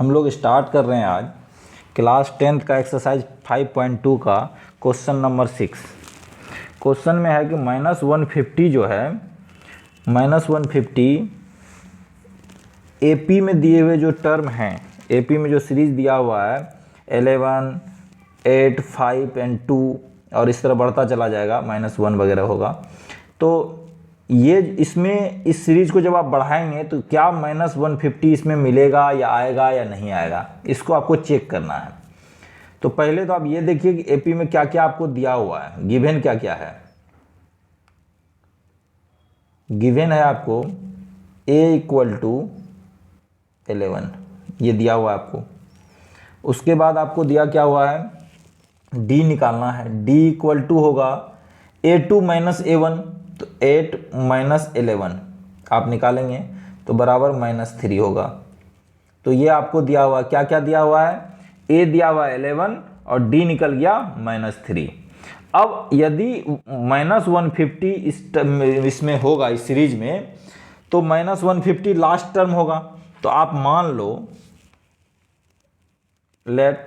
हम लोग स्टार्ट कर रहे हैं आज क्लास 10th का एक्सरसाइज 5.2 का क्वेश्चन नंबर 6। क्वेश्चन में है कि -150 जो है -150 एपी में दिए हुए जो टर्म हैं, एपी में जो सीरीज दिया हुआ है 11, 8, 5 एंड 2 और इस तरह बढ़ता चला जाएगा, -1 वगैरह होगा। तो ये इसमें इस सीरीज़ को जब आप बढ़ाएंगे तो क्या -150 इसमें मिलेगा या आएगा या नहीं आएगा, इसको आपको चेक करना है। तो पहले तो आप ये देखिए कि एपी में क्या क्या आपको दिया हुआ है, गिवन क्या क्या है। गिवन है आपको a = 11, ये दिया हुआ है आपको। उसके बाद आपको दिया क्या हुआ है, d निकालना है। d = होगा a2 - a1, तो 8 - 11 आप निकालेंगे तो बराबर -3 होगा। तो ये आपको दिया हुआ, क्या क्या दिया हुआ है, a दिया हुआ है 11 और d निकल गया -3। अब यदि -150 इसमें होगा, इस सीरीज में, तो -150 लास्ट टर्म होगा। तो आप मान लो लेट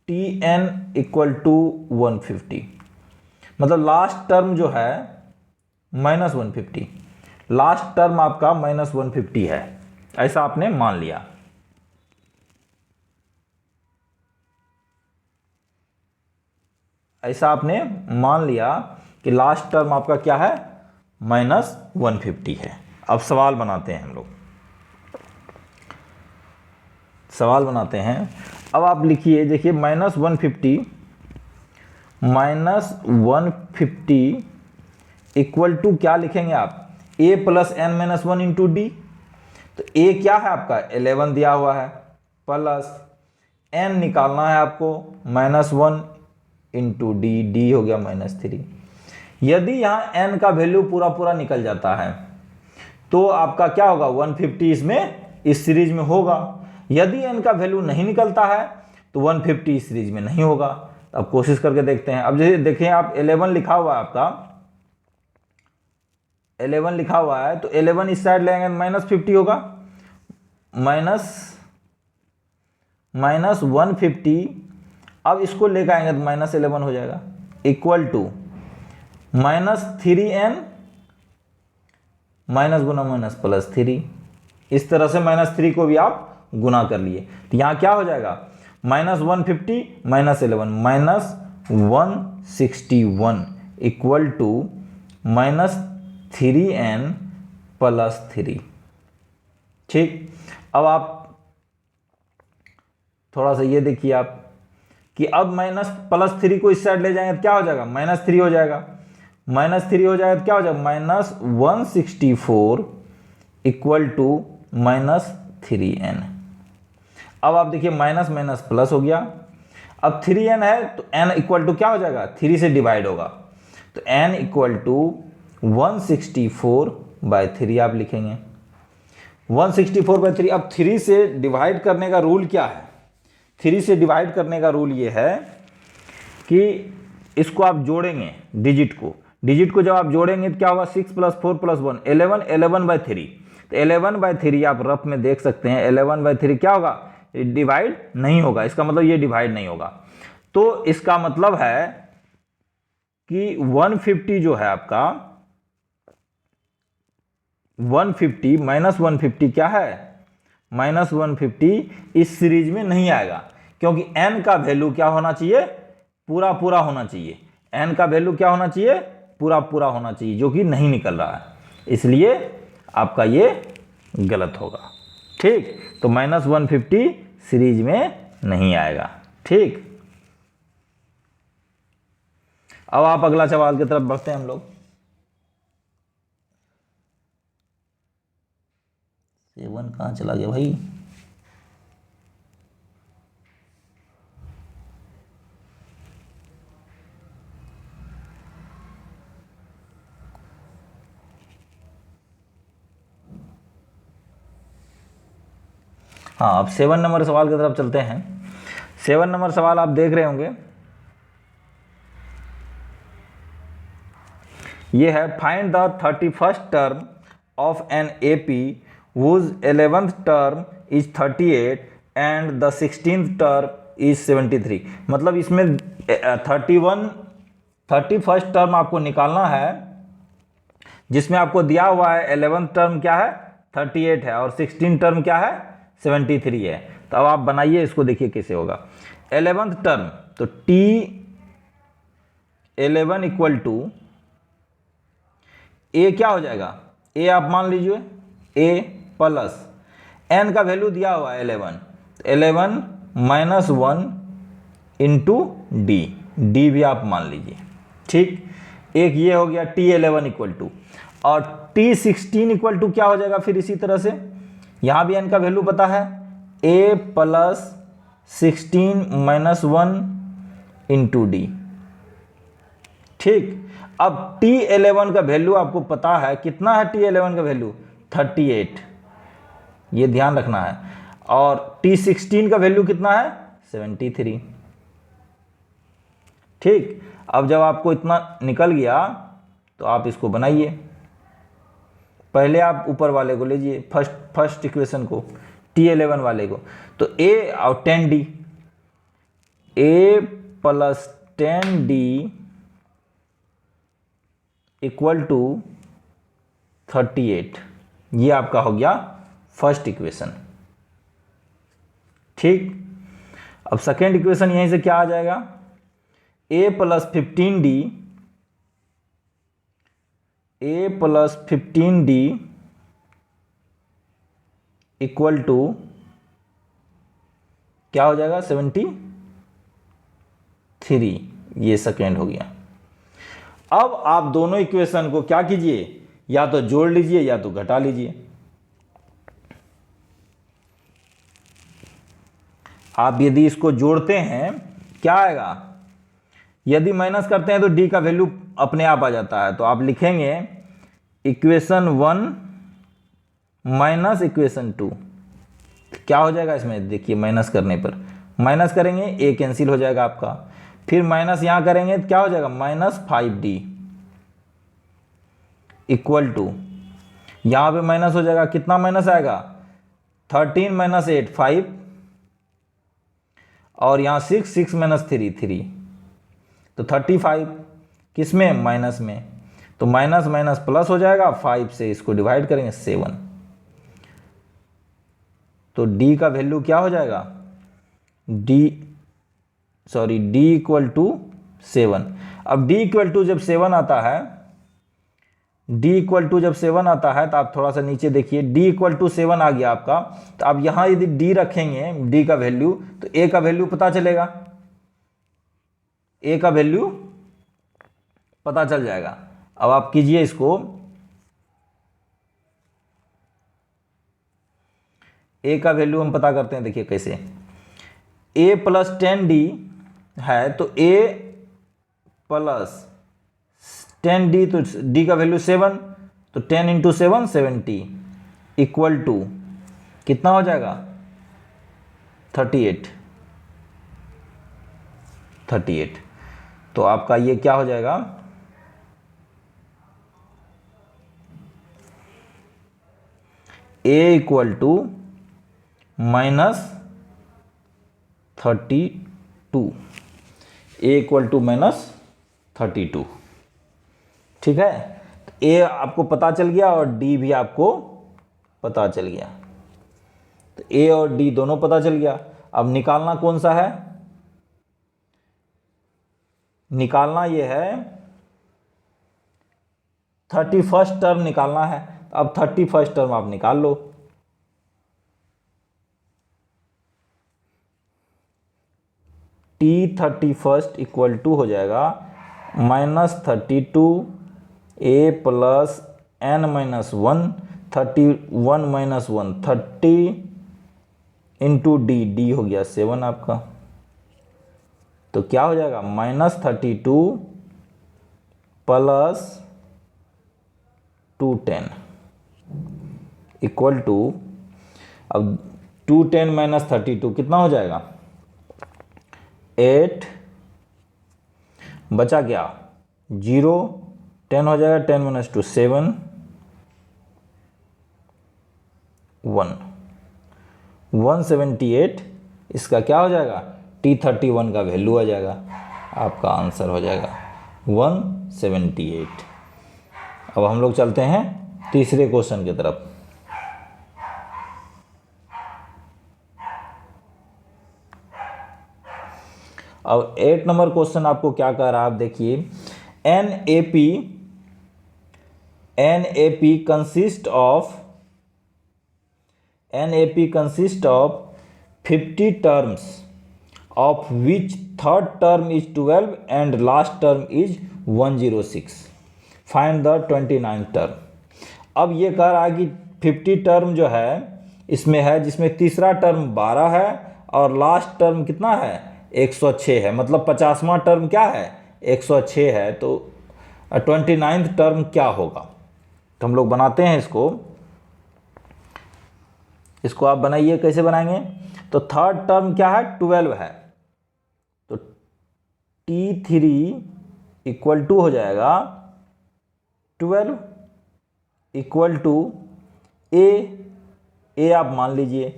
tn = 150, मतलब लास्ट टर्म जो है -150, लास्ट टर्म आपका -150 है, ऐसा आपने मान लिया। ऐसा आपने मान लिया कि लास्ट टर्म आपका क्या है, -150 है। अब सवाल बनाते हैं हम लोग, सवाल बनाते हैं। अब आप लिखिए, देखिए -150 इक्वल टू क्या लिखेंगे आप, a + n - 1 × d। तो a क्या है आपका 11 दिया हुआ है, प्लस n निकालना है आपको -1 × d, d हो गया -3। यदि यहाँ n का वैल्यू पूरा पूरा निकल जाता है तो आपका क्या होगा, 150 इसमें इस सीरीज में होगा। यदि n का वैल्यू नहीं निकलता है तो 150 इस सीरीज में नहीं होगा। अब कोशिश करके देखते हैं। अब जैसे देखें आप 11 लिखा हुआ है, आपका 11 लिखा हुआ है, तो 11 इस साइड लेंगे -50 होगा, -150। अब इसको लेकर आएंगे तो -11 हो जाएगा, इक्वल टू -3n -गुना -+3। इस तरह से -3 को भी आप गुना कर लिए तो यहाँ क्या हो जाएगा, -150 - 11 -161 इक्वल टू -3n + 3। ठीक, अब आप थोड़ा सा ये देखिए आप कि अब -+3 को इस साइड ले जाएंगे तो क्या हो जाएगा, -3 हो जाएगा। -3 हो जाएगा तो क्या हो जाएगा, -164 इक्वल टू -3n। अब आप देखिए माइनस माइनस प्लस हो गया। अब 3n है तो n इक्वल टू क्या हो जाएगा, 3 से डिवाइड होगा, तो n = 164/3 आप लिखेंगे, 164/3। अब 3 से डिवाइड करने का रूल क्या है, 3 से डिवाइड करने का रूल ये है कि इसको आप जोड़ेंगे, डिजिट को जब आप जोड़ेंगे तो क्या होगा, 6 + 4 + 1 11, 11/3। तो 11/3 आप रफ में देख सकते हैं, 11/3 क्या होगा, डिवाइड नहीं होगा, इसका मतलब ये डिवाइड नहीं होगा। तो इसका मतलब है कि 150 जो है आपका 150 -150 क्या है, -150 इस सीरीज में नहीं आएगा, क्योंकि n का वैल्यू क्या होना चाहिए, पूरा पूरा होना चाहिए। n का वैल्यू क्या होना चाहिए, पूरा पूरा होना चाहिए, जो कि नहीं निकल रहा है, इसलिए आपका ये गलत होगा। ठीक, तो -150 सीरीज में नहीं आएगा। ठीक, अब आप अगला सवाल की तरफ बढ़ते हैं हम लोग। 7 कहाँ चला गया भाई, हाँ, अब 7 नंबर सवाल की तरफ चलते हैं। 7 नंबर सवाल आप देख रहे होंगे, ये है find the 31st term of an AP whose 11th term is 38 and the 16th term is 73। मतलब इसमें 31st टर्म आपको निकालना है, जिसमें आपको दिया हुआ है 11th टर्म क्या है 38 है और 16th टर्म क्या है 73 है। तो अब आप बनाइए इसको, देखिए कैसे होगा। 11th टर्म तो T11 इक्वल टू ए क्या हो जाएगा, ए आप मान लीजिए ए प्लस एन का वैल्यू दिया हुआ है 11 माइनस 1 इंटू डी, डी भी आप मान लीजिए। ठीक, एक ये हो गया T11 इक्वल टू, और T16 इक्वल टू क्या हो जाएगा फिर इसी तरह से, यहां भी एन का वैल्यू पता है, ए प्लस 16 माइनस 1 इंटू डी। ठीक, अब T11 का वैल्यू आपको पता है, कितना है T11 का वैल्यू 38, ये ध्यान रखना है, और T16 का वैल्यू कितना है 73। ठीक, अब जब आपको इतना निकल गया तो आप इसको बनाइए। पहले आप ऊपर वाले को लीजिए, फर्स्ट इक्वेशन को, T11 वाले को, तो a और 10d, a plus 10d equal to 38, ये आपका हो गया फर्स्ट इक्वेशन। ठीक, अब सेकेंड इक्वेशन यहीं से क्या आ जाएगा, a plus 15d equal to क्या हो जाएगा 73, ये सेकेंड हो गया। अब आप दोनों इक्वेशन को क्या कीजिए, या तो जोड़ लीजिए या तो घटा लीजिए। आप यदि इसको जोड़ते हैं क्या आएगा, यदि माइनस करते हैं तो डी का वैल्यू अपने आप आ जाता है, तो आप लिखेंगे इक्वेशन 1 माइनस इक्वेशन 2। क्या हो जाएगा इसमें, देखिए माइनस करने पर, माइनस करेंगे ए कैंसिल हो जाएगा आपका, फिर माइनस यहां करेंगे तो क्या हो जाएगा माइनस 5d इक्वल टू, यहां पे माइनस हो जाएगा, कितना माइनस आएगा 13 माइनस 8 5, और यहां 6 माइनस 3 तो 35, किसमें माइनस में, तो माइनस माइनस प्लस हो जाएगा, 5 से इसको डिवाइड करेंगे 7, तो d का वैल्यू क्या हो जाएगा, d इक्वल टू 7। अब d इक्वल टू जब 7 आता है, d इक्वल टू जब 7 आता है, तो आप थोड़ा सा नीचे देखिए, d इक्वल टू 7 आ गया आपका, तो अब यहां यदि d रखेंगे d का वैल्यू, तो a का वैल्यू पता चलेगा, a का वैल्यू पता चल जाएगा। अब आप कीजिए इसको, a का वैल्यू हम पता करते हैं, देखिए कैसे, a प्लस 10d है, तो a प्लस 10d, तो d का वैल्यू 7, तो 10 इंटू 7 70 इक्वल टू कितना हो जाएगा 38। तो आपका ये क्या हो जाएगा, a equal to minus 32, a equal to minus 32। ठीक है, तो a आपको पता चल गया और d भी आपको पता चल गया, तो a और d दोनों पता चल गया। अब निकालना कौन सा है, निकालना ये है 31st टर्म निकालना है। अब 31st टर्म आप निकाल लो, T31 इक्वल टू हो जाएगा -32 a plus n minus 1, 31 minus 1 30 into D, D हो गया 7 आपका, तो क्या हो जाएगा -32 प्लस 210 इक्वल टू, अब 210 माइनस 32 कितना हो जाएगा 8, बचा क्या 0, 10 हो जाएगा, 10 माइनस 2 7, 1, 178 इसका क्या हो जाएगा, T31 का वैल्यू आ जाएगा, आपका आंसर हो जाएगा 178। अब हम लोग चलते हैं तीसरे क्वेश्चन की तरफ। अब 8 नंबर क्वेश्चन आपको क्या कह रहा है, आप देखिए, NAP consists of 50 terms of which third term is 12 and last term is 106. Find the 29th term. अब ये कह रहा है कि 50 टर्म जो है इसमें है, जिसमें तीसरा टर्म 12 है और लास्ट टर्म कितना है, 106 है, मतलब 50वां टर्म क्या है, 106 है। तो 29th टर्म क्या होगा, तो हम लोग बनाते हैं इसको आप बनाइए, कैसे बनाएंगे, तो थर्ड टर्म क्या है, 12 है, तो T3 इक्वल टू हो जाएगा 12 इक्वल टू ए आप मान लीजिए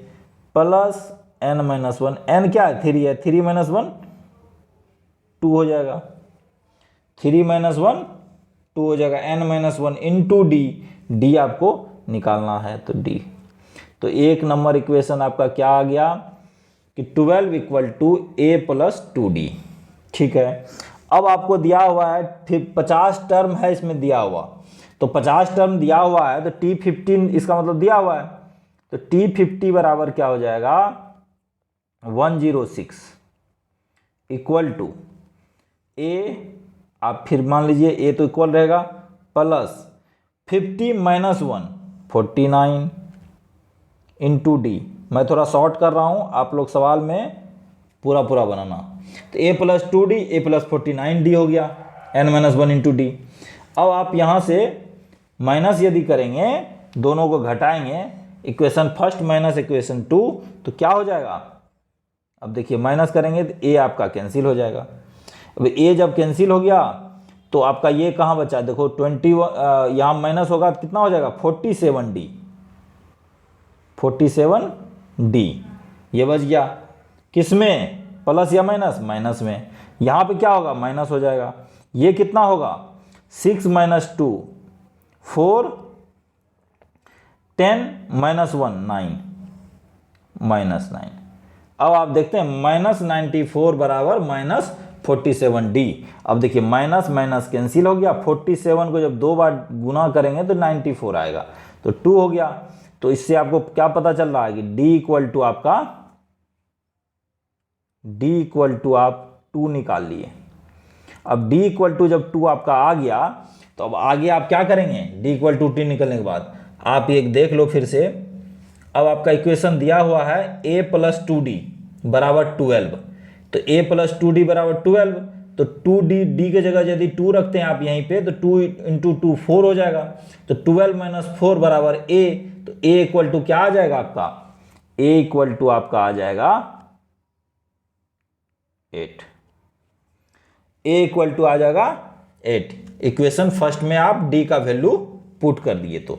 प्लस n-1, n क्या है, 3 है, 3 - 1 2 हो जाएगा, 3 - 1 2 हो जाएगा, n-1 इंटू डी आपको निकालना है, तो डी। तो 1 नंबर इक्वेशन आपका क्या आ गया कि 12 equal to a plus 2d। ठीक है, अब आपको दिया हुआ है फिर 50 टर्म है इसमें दिया हुआ, तो 50 टर्म दिया हुआ है तो T15 इसका मतलब दिया हुआ है, तो T50 बराबर क्या हो जाएगा 106 इक्वल टू a, आप फिर मान लीजिए a तो इक्वल रहेगा प्लस 50 - 1 49 इंटू डी। मैं थोड़ा शॉर्ट कर रहा हूँ, आप लोग सवाल में पूरा बनाना। तो a plus 2d a plus 49d हो गया, n-1 इंटू डी। अब आप यहाँ से माइनस यदि करेंगे, दोनों को घटाएंगे, इक्वेशन फर्स्ट माइनस इक्वेशन 2, तो क्या हो जाएगा, अब देखिए माइनस करेंगे तो a आपका कैंसिल हो जाएगा। अब a जब कैंसिल हो गया तो आपका ये कहाँ बचा, देखो 21 यहाँ माइनस होगा तो कितना हो जाएगा 47d, ये बच गया, किसमें, प्लस या माइनस, माइनस में, यहाँ पे क्या होगा माइनस हो जाएगा, ये कितना होगा 6 - 2 4 10 - 1 -9 अब आप देखते हैं -94 बराबर -47d। अब देखिए माइनस माइनस कैंसिल हो गया, 47 को जब 2 बार गुना करेंगे तो 94 आएगा, तो 2 हो गया। तो इससे आपको क्या पता चल रहा है कि d इक्वल टू आप 2 निकाल लिए। अब d इक्वल टू जब 2 आपका आ गया तो अब आगे आप क्या करेंगे, d इक्वल टू 2 निकलने के बाद आप एक देख लो फिर से। अब आपका इक्वेशन दिया हुआ है a प्लस 2d बराबर 12, तो a प्लस 2d बराबर 12, तो 2d d के जगह यदि 2 रखते हैं आप यहीं पे तो 2 इंटू 2 4 हो जाएगा, तो 12 - 4 बराबर a, तो a इक्वल टू क्या आ जाएगा आपका, a इक्वल टू आपका आ जाएगा 8, a इक्वल टू आ जाएगा 8। इक्वेशन फर्स्ट में आप d का वैल्यू पुट कर दिए। तो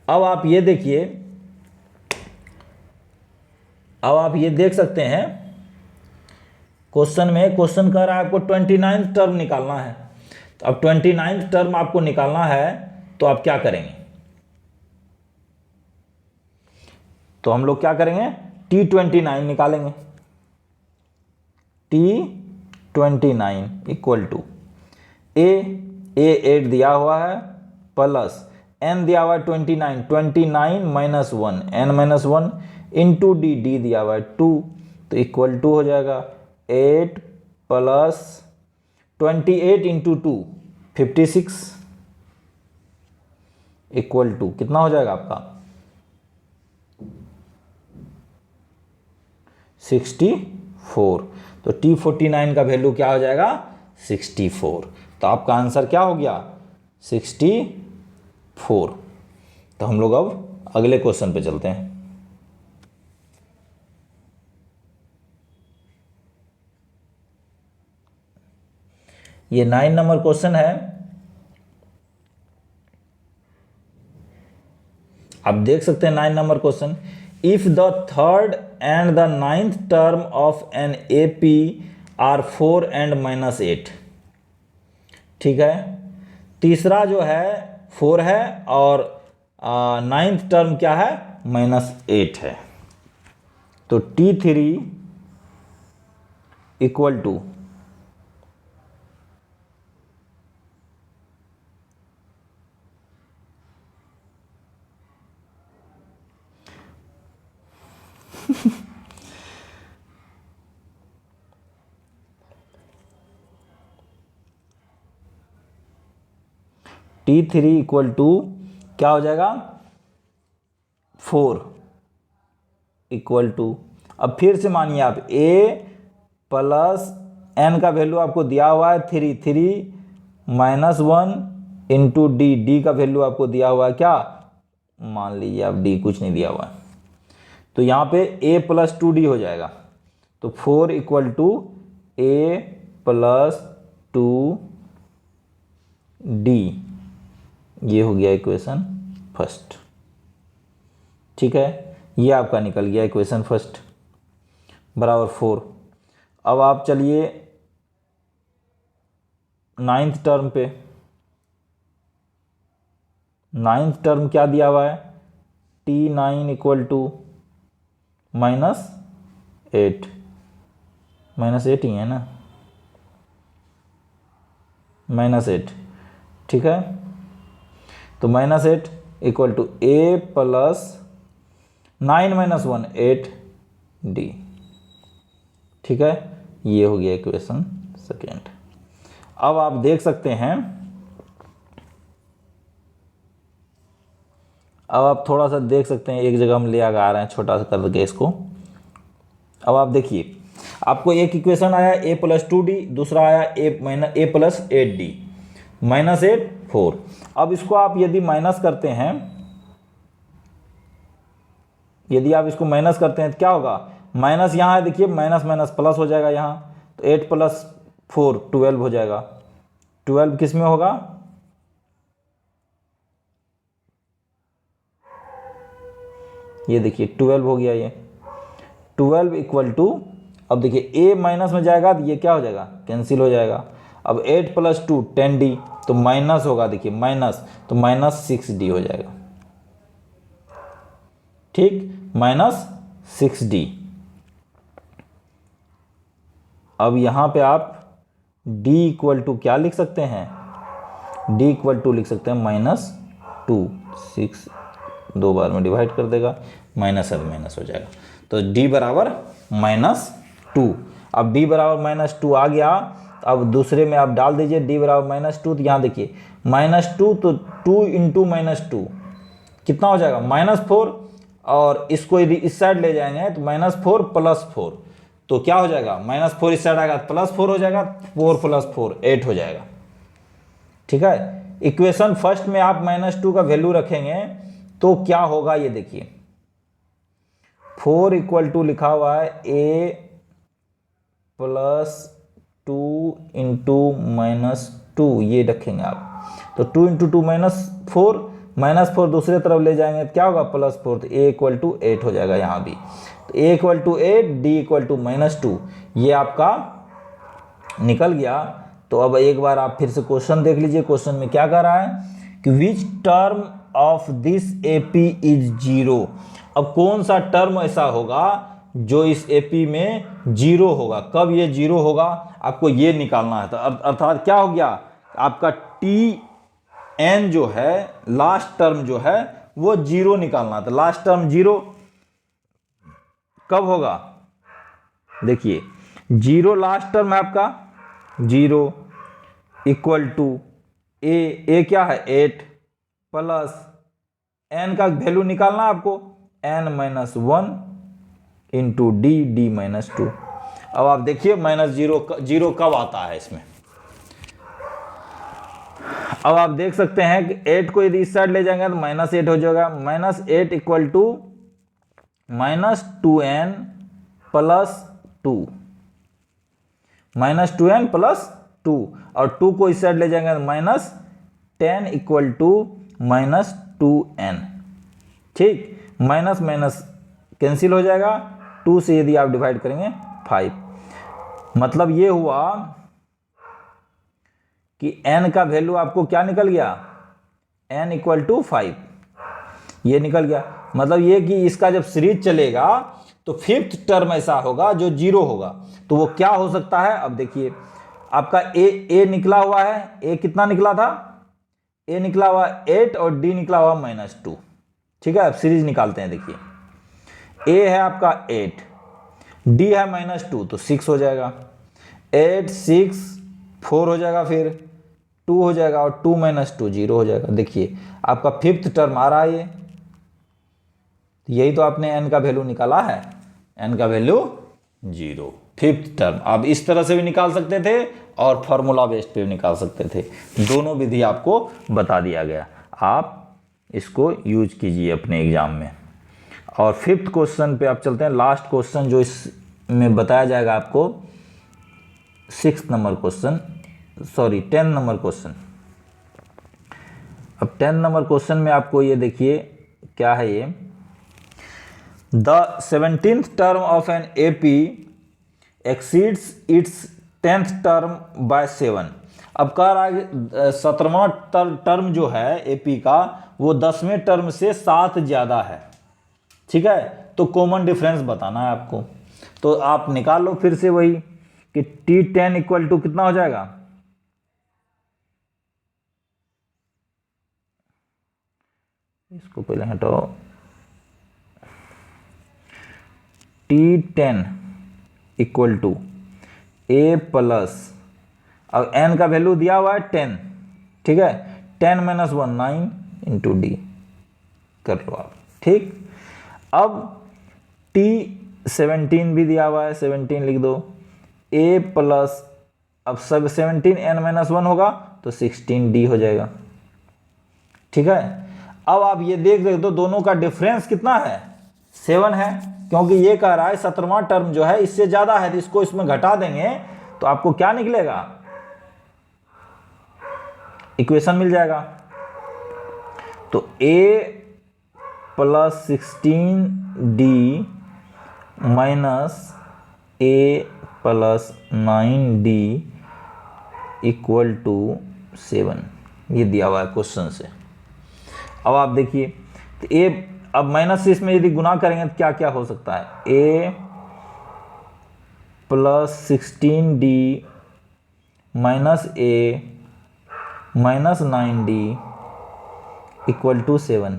अब आप ये देखिए, अब आप ये देख सकते हैं क्वेश्चन में, क्वेश्चन कह रहा है आपको 29th टर्म निकालना है। तो अब 29th टर्म आपको निकालना है तो आप क्या करेंगे, तो हम लोग क्या करेंगे T29 निकालेंगे, T29 इक्वल टू a 8 दिया हुआ है प्लस n दिया हुआ है 29 - 1 n-1 इंटू डी दिया हुआ है 2, तो इक्वल टू हो जाएगा 8 प्लस 28 इंटू 2 56 इक्वल टू कितना हो जाएगा आपका 64। तो T49 का वैल्यू क्या हो जाएगा 64, तो आपका आंसर क्या हो गया 64। तो हम लोग अब अगले क्वेश्चन पे चलते हैं। ये 9 नंबर क्वेश्चन है। आप देख सकते हैं 9 number question, if the third and the ninth term of an AP are 4 and -8। ठीक है, तीसरा जो है 4 है और नाइन्थ टर्म क्या है, -8 है। तो T3 equal to T3 equal to क्या हो जाएगा, 4 इक्वल टू, अब फिर से मानिए आप A प्लस n का वैल्यू आपको दिया हुआ है 3 -1 इंटू डी का वैल्यू आपको दिया हुआ है क्या, मान लीजिए आप D कुछ नहीं दिया हुआ है, तो यहाँ पे A + 2D हो जाएगा। तो 4 इक्वल टू A + 2D, ये हो गया इक्वेशन फर्स्ट। ठीक है, ये आपका निकल गया इक्वेशन फर्स्ट बराबर 4। अब आप चलिए नाइन्थ टर्म पे। नाइन्थ टर्म क्या दिया हुआ है, T9 इक्वल टू -8, -8 ही है ना, -8। ठीक है, तो -8 इक्वल टू A + 9 - 1 8D। ठीक है, ये हो गया इक्वेशन सेकेंड। अब आप देख सकते हैं, अब आप थोड़ा सा देख सकते हैं, एक जगह हम ले आ रहे हैं छोटा सा करके इसको। अब आप देखिए, आपको एक इक्वेशन आया A + 2D, दूसरा आया A + 8D, -8 4। अब इसको आप यदि माइनस करते हैं, यदि आप इसको माइनस करते हैं तो क्या होगा, माइनस यहाँ है देखिए, माइनस माइनस प्लस हो जाएगा यहाँ, तो 8 + 4 12 हो जाएगा। 12 किस में होगा, ये देखिए 12 हो गया, ये 12 इक्वल टू, अब देखिए A माइनस में जाएगा तो ये क्या हो जाएगा, कैंसिल हो जाएगा। अब 8 + 2 10D, तो माइनस होगा, देखिए माइनस, तो -6D हो जाएगा। ठीक, -6D। अब यहाँ पे आप D इक्वल टू क्या लिख सकते हैं, D इक्वल टू लिख सकते हैं -2, 6 दो बार में डिवाइड कर देगा, माइनस अब माइनस हो जाएगा, तो D बराबर -2। अब D बराबर -2 आ गया, अब दूसरे में आप डाल दीजिए D बराबर -2, तो यहाँ देखिए -2, तो 2 × -2 कितना हो जाएगा, -4, और इसको यदि इस साइड ले जाएंगे तो -4 + 4, तो क्या हो जाएगा, -4 इस साइड आएगा +4 हो जाएगा, 4 + 4 8 हो जाएगा। ठीक है, इक्वेशन फर्स्ट में आप -2 का वैल्यू रखेंगे तो क्या होगा, ये देखिए 4 इक्वल टू लिखा हुआ है A + 2 × -2, ये रखेंगे आप, तो 2 × 2 -4, -4 दूसरे तरफ ले जाएंगे तो क्या होगा, +4, तो A इक्वल टू 8 हो जाएगा यहाँ भी, तो A equal to 8, D equal to -2, ये आपका निकल गया। तो अब एक बार आप फिर से क्वेश्चन देख लीजिए, क्वेश्चन में क्या कह रहा है कि which term of this AP is 0। अब कौन सा टर्म ऐसा होगा जो इस AP में 0 होगा, कब ये 0 होगा आपको ये निकालना है। तो अर्थात क्या हो गया, आपका TN जो है, लास्ट टर्म जो है वो 0 निकालना है। तो लास्ट टर्म 0 कब होगा, देखिए 0 लास्ट टर्म है आपका, 0 इक्वल टू A क्या है 8 प्लस n का वैल्यू निकालना आपको, n - 1 इंटू D -2। अब आप देखिए -0 कब आता है इसमें, अब आप देख सकते हैं कि 8 को यदि इस साइड ले जाएंगे तो -8 हो जाएगा, -8 इक्वल टू -2n + 2, -2n + 2, और 2 को इस साइड ले जाएंगे तो -10 इक्वल टू -2n। ठीक, माइनस माइनस कैंसिल हो जाएगा, 2 से यदि आप डिवाइड करेंगे 5। मतलब ये हुआ कि n का वैल्यू आपको क्या निकल गया, n इक्वल टू 5, ये निकल गया। मतलब ये कि इसका जब सीरीज चलेगा तो फिफ्थ टर्म ऐसा होगा जो 0 होगा। तो वो क्या हो सकता है, अब देखिए आपका a निकला हुआ है, a कितना निकला था, a निकला हुआ 8 और d निकला हुआ -2। ठीक है, अब सीरीज निकालते हैं। देखिए a है आपका 8, d है -2 तो 6 हो जाएगा, 8 6 4 हो जाएगा, फिर 2 हो जाएगा और 2 - 2 0 हो जाएगा। देखिए आपका फिफ्थ टर्म आ रहा है ये, यही तो आपने n का वैल्यू निकाला है, n का वैल्यू 0, फिफ्थ टर्म। आप इस तरह से भी निकाल सकते थे और फॉर्मूला बेस्ड पे भी निकाल सकते थे, दोनों विधि आपको बता दिया गया, आप इसको यूज कीजिए अपने एग्जाम में। और फिफ्थ क्वेश्चन पे आप चलते हैं, लास्ट क्वेश्चन जो इसमें बताया जाएगा आपको, 10 नंबर क्वेश्चन। अब 10 नंबर क्वेश्चन में आपको ये देखिए क्या है, ये the 17th term of an AP exceeds its 10th term by 7। अब कह रहा है 17वां टर्म जो है AP का वो 10वें टर्म से 7 ज़्यादा है। ठीक है, तो कॉमन डिफरेंस बताना है आपको। तो आप निकाल लो फिर से वही कि T10 इक्वल टू कितना हो जाएगा, इसको पहले हटाओ, T10 equal to A plus, अब n का वैल्यू दिया हुआ है 10, ठीक है, 10 - 1 9 इंटू डी कर लो आप। ठीक, अब T17 भी दिया हुआ है, 17 लिख दो, A प्लस, अब सब 17 n - 1 होगा तो 16D हो जाएगा। ठीक है, अब आप ये देख सकते हो दोनों का डिफरेंस कितना है, 7 है, क्योंकि ये कह रहा है 17वां टर्म जो है इससे ज्यादा है, तो इसको इसमें घटा देंगे तो आपको क्या निकलेगा, इक्वेशन मिल जाएगा। तो a plus 16d minus a plus 9d equal to 7, ये दिया हुआ है क्वेश्चन से। अब आप देखिए तो a, अब माइनस से इसमें यदि गुना करेंगे तो क्या क्या हो सकता है, a plus 16d minus a minus 9d equal to 7,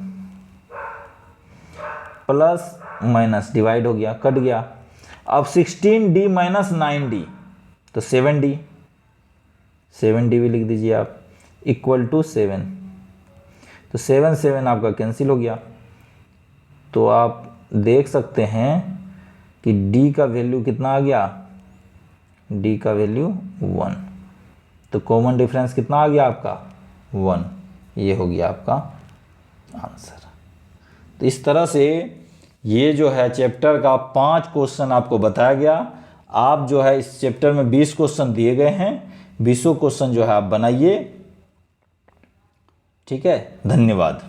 plus minus divide हो गया, कट गया। अब 16d माइनस 9d तो 7d, 7d भी लिख दीजिए आप, इक्वल टू 7, तो 7 7 आपका कैंसिल हो गया। तो आप देख सकते हैं कि d का वैल्यू कितना आ गया, d का वैल्यू 1, तो कॉमन डिफरेंस कितना आ गया आपका 1, ये हो गया आपका आंसर। तो इस तरह से ये जो है चैप्टर का 5 क्वेश्चन आपको बताया गया। आप जो है इस चैप्टर में 20 क्वेश्चन दिए गए हैं, 20 क्वेश्चन जो है आप बनाइए। ठीक है, धन्यवाद।